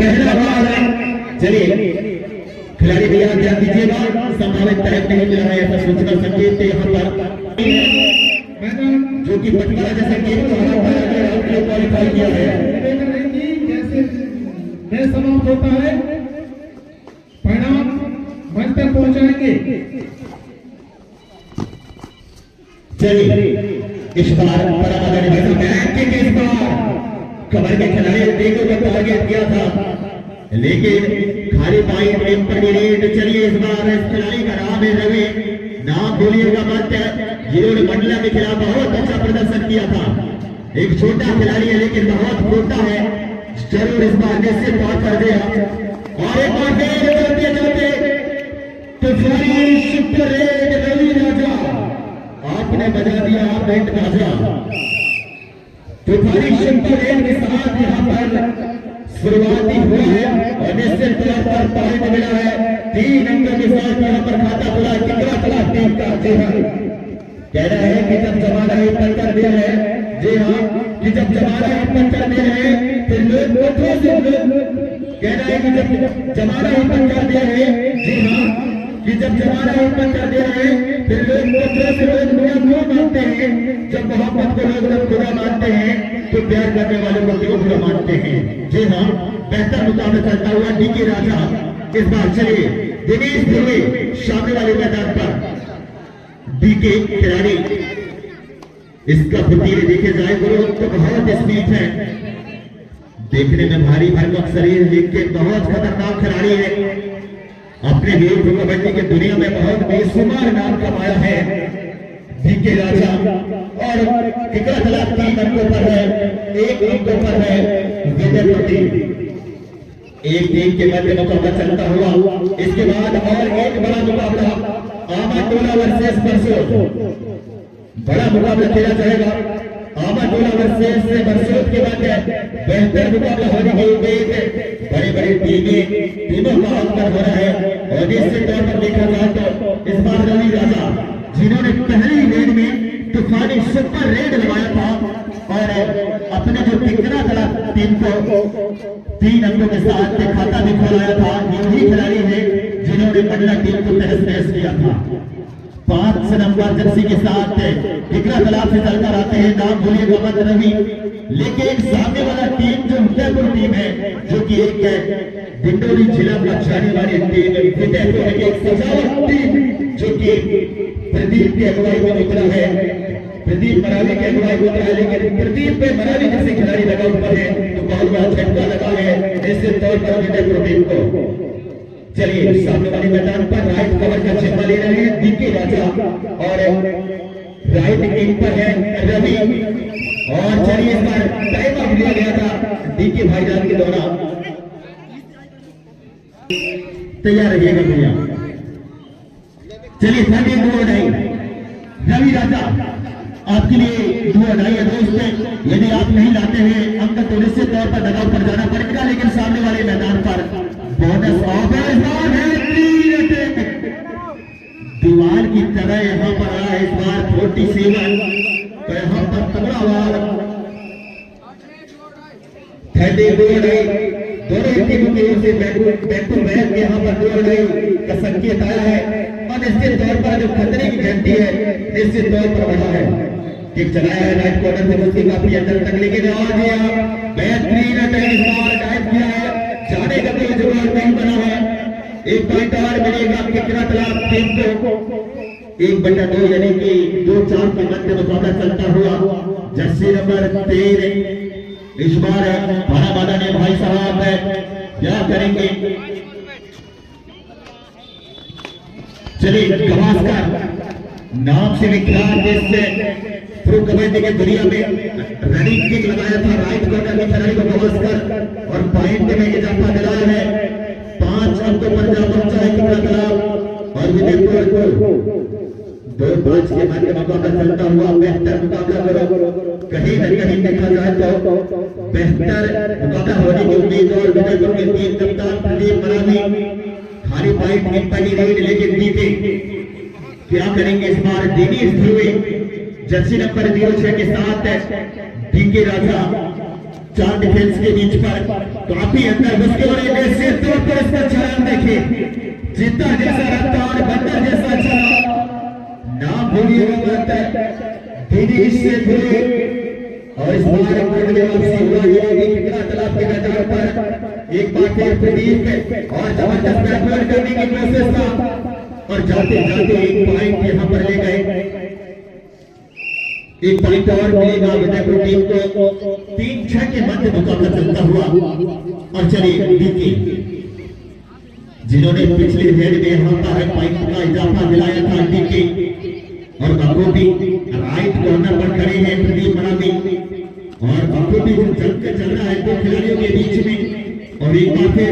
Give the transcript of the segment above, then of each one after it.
पहला बॉल है। चलिए खिलाड़ी भैया ध्यान दीजिएगा, संभावित टाइम नहीं मिल रहा है ऐसा सूचना संकेत यहाँ पर जो कि पटवारा जैसे गेम को हरा पाया गया और क्वालिफाई किया है। जैसे समाप्त होता है परिणाम मंच तक पहुंचाएंगे। चलिए इस बार बड़ा मजा नहीं बैंक के इस बार कबर के खिलाड़ी देखो को टारगेट किया था लेकिन खाली पाइप इंटरमीडिएट। चलिए इस बार इस खिलाड़ी का नाम है रवि, नाम भूलिएगा मत, जिन्होंने मंडला के खिलाफ बहुत अच्छा प्रदर्शन किया था। एक छोटा खिलाड़ी है लेकिन बहुत छोटा है, जरूर इस बार निश्चित तौर पर दे। और एक बार चलते चलते तूफानी सुपर रेड रवि राजा आपने बजा दिया बैंड बाजा। तूफानी सुपर रेड के साथ यहाँ पर शुरुआती हुआ है और निश्चित तौर पर पॉइंट मिला है 3 अंकों के साथ यहाँ पर खाता खुला कितना क्लास टीम का। जी हाँ कह रहा है कि जब जमाना ऊपर कर दिया है, जी हाँ कि जब जमाना ऊपर कर दिया है फिर लोग वोटों से कह रहा है कि जब जमाना ऊपर कर दिया है, जी हाँ कि जब जमाना ऊपर कर दिया है फिर लोग वोटों से लोग दुआ क्यों मानते हैं। जब मोहब्बत को लोग जब खुदा मानते हैं तो प्यार करने वालों को क्यों बुरा मानते हैं। जी हाँ बेहतर मुकाबला करता हुआ डीके राजा इस बार। चलिए दिनेश ध्रुवे सामने वाले मैदान पर डीके खिलाड़ी इसका फुटीर देखे जाए तो बहुत स्पीड है, देखने में भारी भरकम शरीर लेकिन बहुत खतरनाक खिलाड़ी है। अपने वीर कबड्डी की दुनिया में बहुत बेशुमार नाम कमाया है डीके राजा। और कितना खिलाफ 3 अंकों पर है, 1 अंकों पर है विजय प्रदीप। एक टीम के मध्य मुकाबला चलता हुआ इसके बाद और एक बड़ा मुकाबला आमा टोला वर्सेस बरसोत, बड़ा मुकाबला खेला जाएगा। आमा टोला वर्सेस बरसोत के बाद बेहतर मुकाबला होने की उम्मीद बड़ी बड़ी टीमों का अंतर हो रहा है। और निश्चित तौर पर देखा जाए तो इस बार रवि राजा जिन्होंने पहली रेड में तूफानी सुपर रेड लगाया था और अपने जो टिकरा दला टीम को 3 अंकों के साथ खाता भी खोलाया था, यही खिलाड़ी है जिन्होंने मंडला टीम को तहस नहस किया था। 5 नंबर जर्सी के साथ टिकरा दला से चलकर आते हैं, नाम भूलिएगा मत रवि। लेकिन सामने वाला टीम जो उदयपुर टीम है जो कि एक डिंडोरी जिला में जाने वाली टीम उदयपुर की एक सजावट टीम जो कि प्रदीप की अगुवाई में उतरा है, प्रदीप मरावी की अगुवाई में उतरा है। लेकिन प्रदीप पे मरावी जैसे खिलाड़ी लगा हुआ है तो बहुत बड़ा झटका लगा है निश्चित तौर पर उदयपुर टीम को। चलिए सामने वाले मैदान पर राइट कवर का जिम्मा ले रहे हैं डीके राजा और राइट विंग पर है रवि। और चलिए इस बार टाइम आउट दिया गया था डीके भाईजान के द्वारा। तैयार रहिएगा भैया। चलिए 32 रवि राजा आपके लिए 2 दोस्त, यदि आप नहीं लाते हैं अंक तो निश्चित तौर पर दबाव पर जाना पड़ेगा। लेकिन सामने वाले मैदान पर बोनस दीवार की तरह यहाँ पर आया इस बार 47 तो यहाँ पर तगड़ा वार 32 दोनों टीमों की ओर से बैक टू बैक यहाँ पर 2 का संकेत आया है। और निश्चित तौर पर जो खतरे की घंटी है निश्चित तौर पर बढ़ा है। किक चलाया है राइट कॉर्नर से उसके काफी अंदर तक, लेकिन बेहतरीन अटैक किया है, जाने का कोई जुगाड़ नहीं बना है। 1 पॉइंट और मिलेगा किकरा तालाब टीम को। 1/2 यानी कि 2-4 के मध्य मुकाबला चलता हुआ जर्सी नंबर 13 इस बार भाड़ा बाधा ने भाई साहब क्या करेंगे। चलिए गवास्कर नाम से विख्यात इस प्रो कबड्डी की दुनिया में रनिंग किक लगाया था राइट कॉर्नर के खिलाड़ी को गवास्कर और पॉइंट में इजाफा दिलाया है। 5 अंकों पर जा पहुंचा है किकरा तालाब और विजयपुर को 2-5 के मध्य मुकाबला चलता हुआ बेहतर मुकाबला करो। कहीं न कहीं देखा जाए तो बेहतर मुकाबला होने की उम्मीद। और विजयपुर के 3 कप्तान प्रदीप मरावी खाली पॉइंट इन पहली रेड लेकिन जीते। क्या करेंगे इस बार दिनेश ध्रुवे जर्सी नंबर 06 के साथ डीके राजा चार डिफेंस के बीच पर काफी अंदर घुस के और निश्चित तौर पर इसका छलांग देखिए, चीता जैसा रफ्तार, बंदर जैसा छलांग, ना भूलिएगा बंदर दिनेश से भूले। और इस बार कोर्ट में वापसी हुआ ये कितना तालाब के मैदान पर एक बार फिर प्रदीप और जबरदस्त बैकवर्ड करने की कोशिश था और जाते जाते एक पॉइंट यहाँ पर ले गए। एक पॉइंट और मिलेगा विजयपुर टीम को। 3-6 के मध्य मुकाबला चलता हुआ। और चलिए डीके जिन्होंने पिछले हेड में यहाँ पर पॉइंट का इजाफा दिलाया था, डीके और बखूबी राइट कॉर्नर पर खड़े हैं प्रदीप मरावी और बखूबी जो जंग चल रहा है दो खिलाड़ियों के बीच में। और एक बार फिर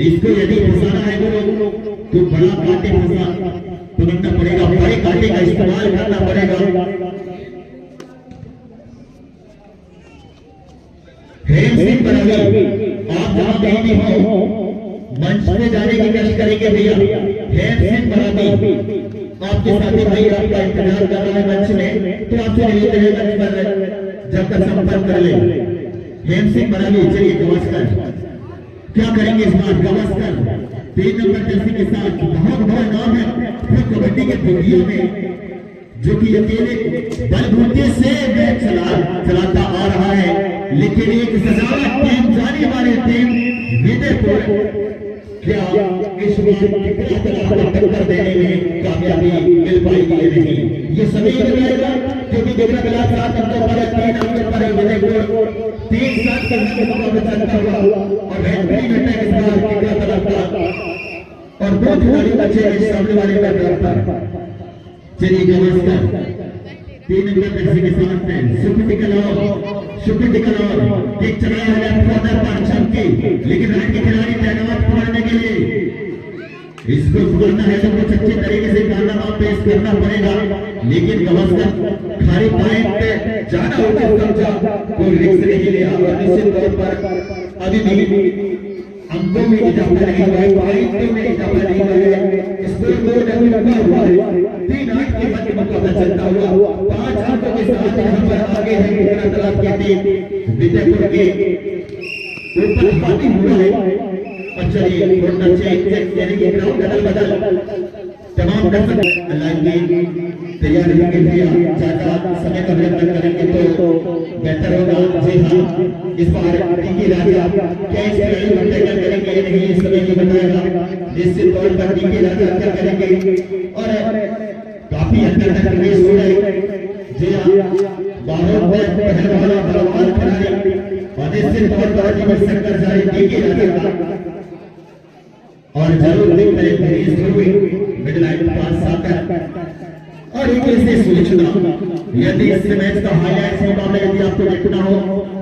इसको यदि फंसाना है तो बड़ा कांटे फंसा पकड़ना पड़ेगा, बड़े कांटे का इस्तेमाल करना पड़ेगा। हेम सिंह बरावी, आप जहां कहीं भी हो मंच पे जाने की कोशिश करेंगे भैया। हेम सिंह बरावी आपके साथी भाई आपका इंतजार कर रहे हैं मंच में, तो आपसे निवेदन है मंच पर जब तक संपर्क कर ले। हेम सिंह बरावी, चलिए गवास्कर क्या करेंगे इस बार? गवास्कर 3 नंबर जर्सी के साथ बहुत बड़ा नाम है कबड्डी के दुनिया में, जो कि अकेले बलबूते से मैच चलाता आ रहा है। लेकिन एक सजावट टीम जाने वाली टीम विजयपुर क्या इस बार टक्कर देने में कामयाबी मिल पाएगी या नहीं, ये सभी बताएगा। क्योंकि दूसरा गिलास 7 अंकों पर 3 अंकों पर विजयपुर 3-7 करने के मुकाबला चलता हुआ और बेहतरीन अटैक इस बार कितना तरफ था और 2 खिलाड़ी बचे हैं सामने वाले का तरफ पर। चलिए गवास्कर 3 नंबर जर्सी के साथ में सुपिटिकल और एक चलाया है लेफ्ट कॉर्नर पर चमकी, लेकिन राइट के खिलाड़ी तैनात पकड़ने के लिए इसको पकड़ना है तो कुछ अच्छे तरीके से कारनामा पेश करना पड़ेगा। लेकिन गवास्कर खाली पॉइंट पे जाना होगा, समझा कोई रिस्क नहीं लिया और निश्चित तौर पर अभी भी अंकों में इजाफा नहीं हुआ है, पॉइंटों में इजाफा नहीं हुआ है। स्कोर 2 नहीं हुआ है, 3-8 के मध्य मुकाबला चलता हुआ 5 अंकों के साथ यहाँ पर आगे है कितना तालाब की टीम विजयपुर के ऊपर हावी हुआ है। और चलिए कॉर्नर चेक यानी कि ग्राउंड बदल तमाम दर्शक लाइन की तैयारी के लिए ज्यादा समय का व्यवधान करेंगे तो बेहतर होगा। जी हाँ, इस बार टीके राजा क्या इस खिलाड़ी को टैकल करेंगे या नहीं, इस समय की बताएगा। निश्चित तौर पर टीके राजा क्या करेंगे और काफी अंदर तक प्रवेश हो रहे। जी हाँ, बाहर में पहले वाला बलवान खिलाड़ी और निश्चित तौर पर जीवन शंकर जारी टीके राजा और जरूर देख रहे हैं मिडिल लाइन पास आकर। और एक ऐसे सूचना, यदि इस मैच का हाईलाइट्स मुकाबला यदि आपको देखना हो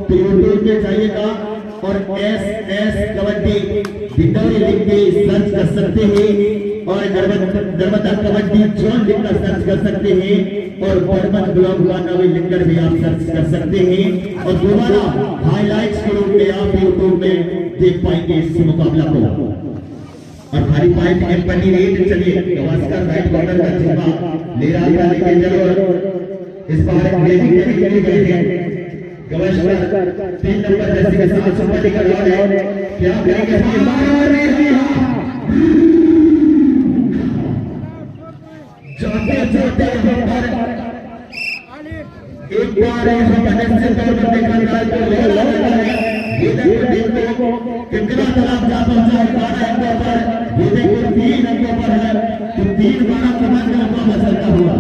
तो यूट्यूब पे जाइएगा और एस कबड्डी भिंडौरी लिख के सर्च कर सकते हैं और नर्मदा कबड्डी जोन लिखकर सर्च कर सकते हैं और बर्मन ब्लॉग वानावी लिखकर भी आप सर्च कर सकते हैं और दोबारा हाईलाइट्स के रूप में आप यूट्यूब में देख पाएंगे इस मुकाबला को। और भारी पॉइंट एम्पनी रेड, चलिए गवास्कर राइट कॉर्नर का जिम्मा ले रहा है, लेकिन जरूर इस बार ग्रेविंग करने के लिए गए हैं गवास्कर 3 नंबर जर्सी के साथ सुपर कर रहा है। क्या करेंगे जाते एक बार से तौर पर देखा जाए तो कितना तालाब जा पहुंचा 12 अंकों पर, विजयपुर 3 अंकों पर है तो 3-12 कमांड का मुकाबला चलता हुआ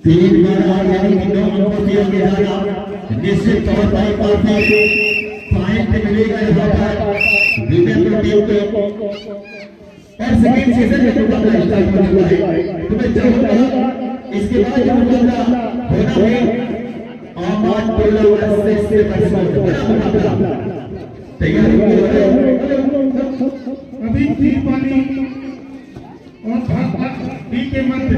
3-12 यानी कि 9 अंकों से आगे जाना निश्चित तौर पर काफी पॉइंट मिलेगा यहाँ पर विजयपुर टीम को। और सेकेंड सीजन में मुकाबला स्टार्ट हो चुका है, तो मैं चाहूंगा इसके बाद जो मुकाबला होना है आमान टोला से बड़ा मुकाबला तैयारी हो रहा है। अभी पानी और के मध्य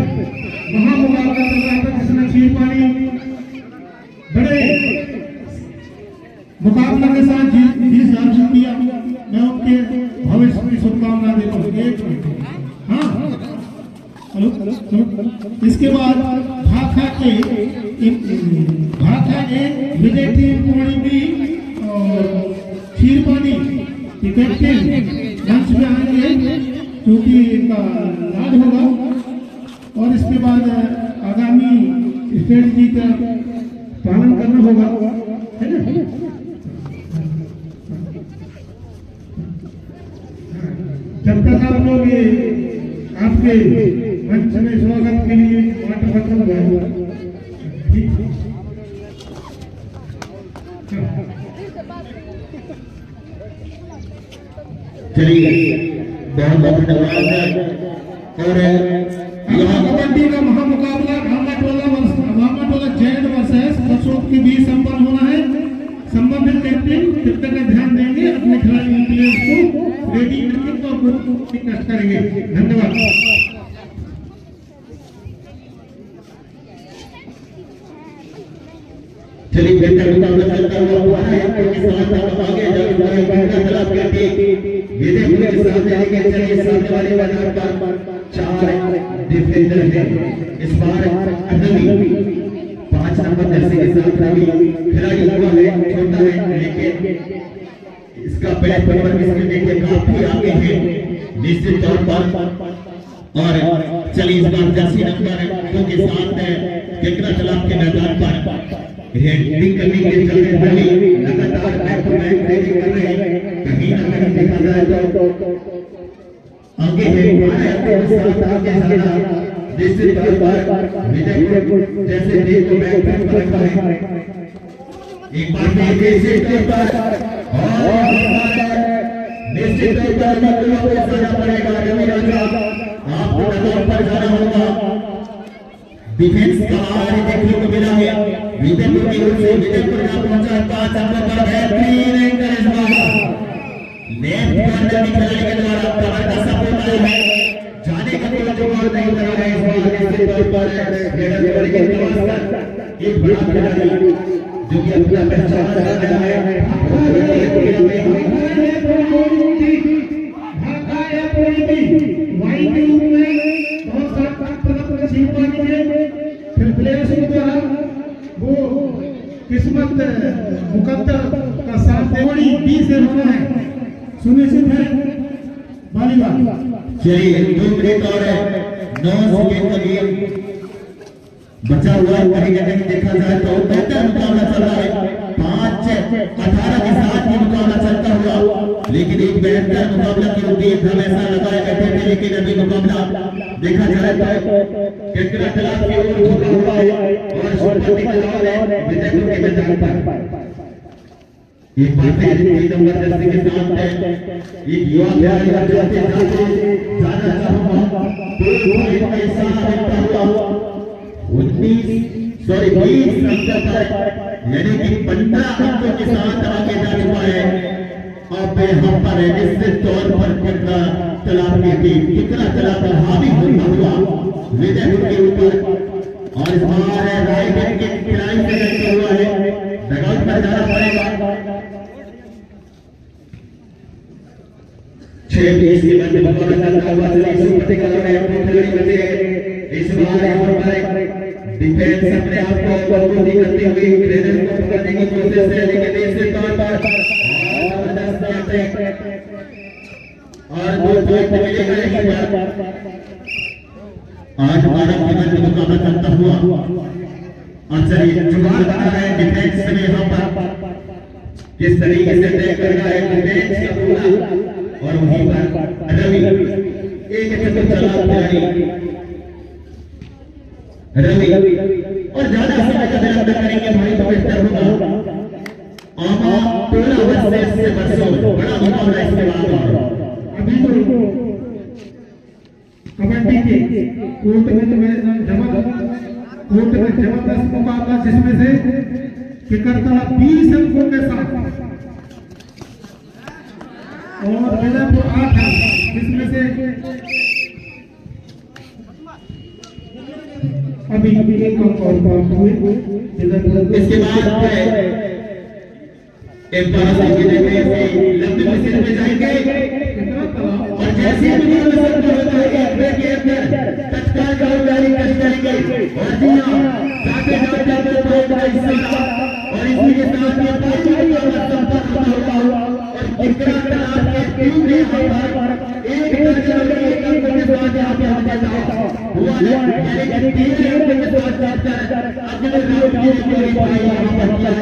महामुकाबला चल रहा था जिसमें खीर पानी बड़े मुकाबला के साथ जीत हासिल किया। मैं उनके भविष्य की शुभकामना देता हूँ। एक मिनट, हाँ हेलो। इसके बाद भाखा ए विजय क्षीरपानी के कैप्टन मंच में आएंगे क्योंकि इनका लाभ होगा और इसके बाद आगामी स्ट्रेटजी का पालन करना होगा, है ना। जब तक आप लोग ये आपके मंच में स्वागत के लिए वाटर बॉटल लगाएंगे, ठीक है। चलिए बहुत बहुत धन्यवाद। और यहाँ कबड्डी का महामुकाबला भांगा टोला जैन वर्सेस अशोक के बीच संपन्न होना है। संबंधित कैप्टन कृपया का ध्यान देंगे, अपने खिलाड़ी प्लेयर्स को रेडी करके और कष्ट करेंगे। धन्यवाद। चलिए बेहतर मुकाबला चलता हुआ है आपके साथ आगे जाकर खिलाफ करके विजयपुर के सामने लेके चलिए। सामने वाले मैदान पर 4 डिफेंडर हैं। इस बार रवि 5 नंबर जर्सी के साथ रवि खिलाड़ी हुआ है, छोटा है लेकिन इसका बैट पर इसके देखे काफी आगे है निश्चित तौर पर। और चलिए इस बार जर्सी नंबर 2 के साथ केकरा तालाब के मैदान पर हेडिंग करने के चलते रवि लगातार बैक टू बैक रेडिंग कर रहे हैं। कहीं ना कहीं देखा जाए तो आगे है साथ आगे जाना निश्चित तौर पर विजयपुर जैसे देश को बैक पर रखा है। एक बार में निश्चित तौर पर निश्चित तौर पर मतलब को जाना पड़ेगा। रवि राजा आपको मैदान पर जाना होगा। डिफेंस का आगे देखने को मिला है विजयपुर की ओर से। विजयपुर का पहुंचा 5 नंबर पर बेहतरीन एंकर इस बार लेफ्ट कॉर्नर की खिलाड़ी के द्वारा कवर का सपोर्ट है। जाने का कोई जुगाड़ नहीं लगा है इस बार निश्चित तौर पर हेडर के नमस्कार एक बड़ा खिलाड़ी जो कि अपना पहचान बना रहा है। वाई के रूप में बहुत सारा क्षीरपानी में फिर प्लेयर्स के द्वारा वो किस्मत मुकद्दर का साथ देवड़ी 20 से होना है सुनिश्चित है। वॉलीबॉल चलिए 2 मिनट और 9 सेकंड का गेम बचा हुआ है। कहीं ना कहीं देखा जाए तो बेहतर मुकाबला चल रहा है। 5-18 के साथ ये मुकाबला चलता हुआ, लेकिन एक बेहतर मुकाबला की उम्मीद हम ऐसा लगाए बैठे थे, लेकिन अभी मुकाबला देखा जाए तो केकरा तालाब की ओर झुका हुआ है और सुपर निकल है विजयपुर के मैदान पर। एक बार फिर 3 नंबर जर्सी के साथ है एक युवा खिलाड़ी जाते जाते जाना चाहूंगा 2 पॉइंट के साथ रखता हुआ 20 अंक पर यानी कि 15 अंकों के साथ आगे जा चुका है। अब यहाँ पर निश्चित तौर पर केकरा तालाब की टीम केकरा तालाब पर हावी होता हुआ विजयपुर के ऊपर और इस बार राइट हैंड के खिलाड़ी से लड़ता हुआ है। डगआउट पर जाना पड़ेगा। 6 20 के बाद मुकाबला चलता हुआ चलिए सुपर कलर में अपनी खिलाड़ी बचे हैं। इस बार यहाँ पर डिफेंस अपने आप को मजबूती करते हुए ट्रेनर को पकड़ने की कोशिश है, लेकिन निश्चित तौर पर और 2 पॉइंट मिलेगा नहीं। 8-12 के बाद मुकाबला चलता हुआ और चलिए जुगाड़ बना है डिफेंस में यहाँ पर किस तरीके से तय करना है डिफेंस का पूरा। और वहीं पर रवि एक चक्कर चला खिलाड़ी रवि और ज्यादा समय का विलंब करेंगे भाई तो बेहतर होगा। आमा पूरा वर्सेस से बरसों बड़ा मुकाबला इसके बाद अभी तो कबड्डी के कोर्ट में जबरदस्त मुकाबला जिसमें से केकरा 20 अंकों के साथ और विजयपुर 8 अंक जिसमें से अभी एक अंक और प्राप्त हुए। इसके बाद एक बार से लंबे मशीन में जाएंगे और जैसे ही तत्काल जवाबदारी कस करेंगे और जी हां जाते जाते और इसी के साथ ये संपर्क होता हुआ कितना तालाब के टीम ने यहाँ पर एक दर्जन के एक अंक के साथ यहाँ पे हमें हुआ है, यानी कि 3 अंक के साथ अगले राउंड की क्वालीफाई यहाँ पर किया